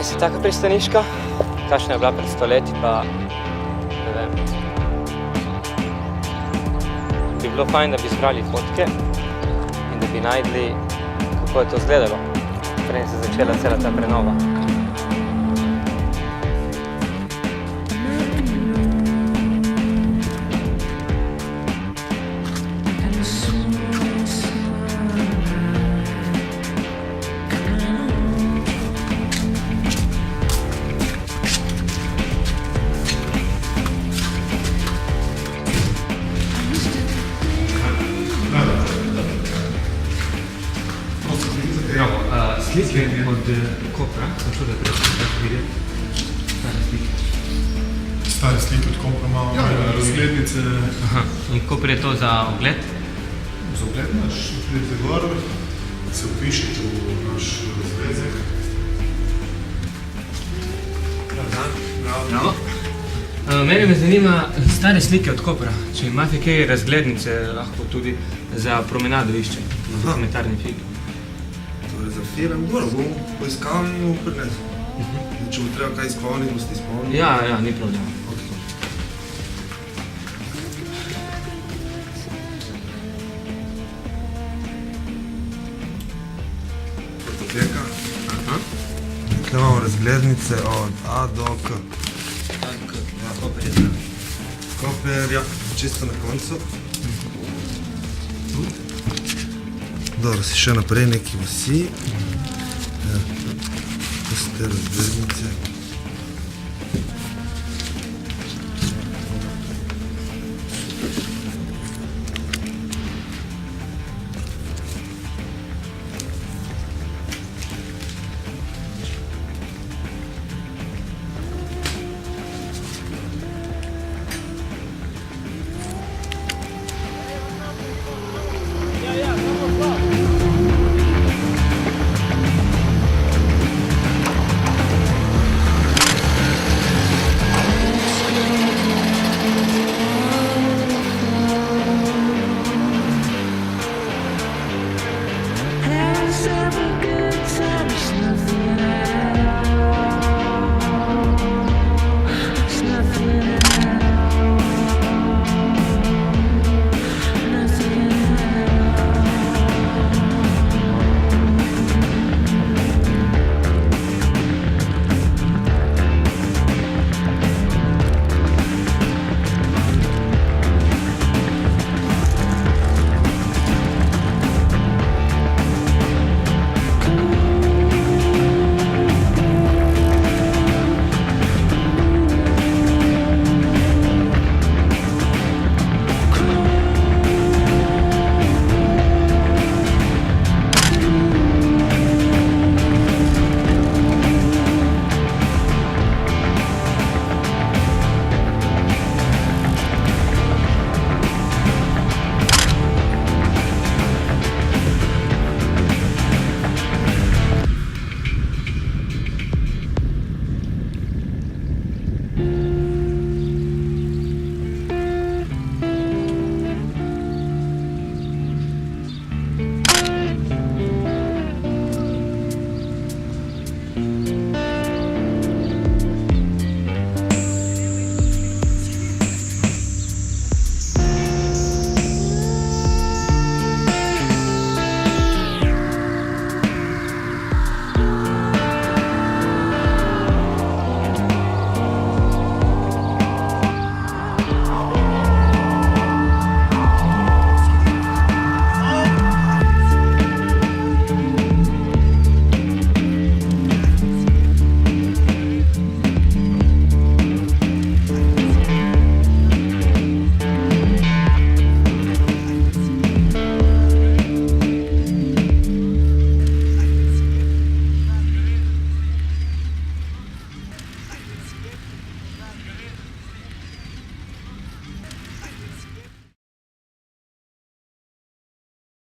si taka pristaniška, kakšna je bila pred 100 leti, pa ne vem. Bi bilo fajn, da bi zbrali fotke in da bi najdli, kako je to izgledalo, preden se je začela cela ta prenova. Slike od Kopra, sem čuo, da je treba videti. Stare slike. Stare slike od Kopra imamo, razglednice. Aha, in Koper je to za ogled? Za ogled naš, pridete gor, se upišete v naš zvezek. Bravo. Mene me zanima stare slike od Kopra, če imate kaj razglednice lahko tudi za promenado išče, na dokumentarni film. Torej za film, dobro, bom poiskal in bom prinesel. Če bo treba kaj izpolniti, boste izpolnili? Ja, ni problem. Kartoteka. Tukaj imamo razglednice od A do K. Koper je zraven. Koper, ja, čisto na koncu. Dobro, si še naprej neki vasi. Tu ste razglednice.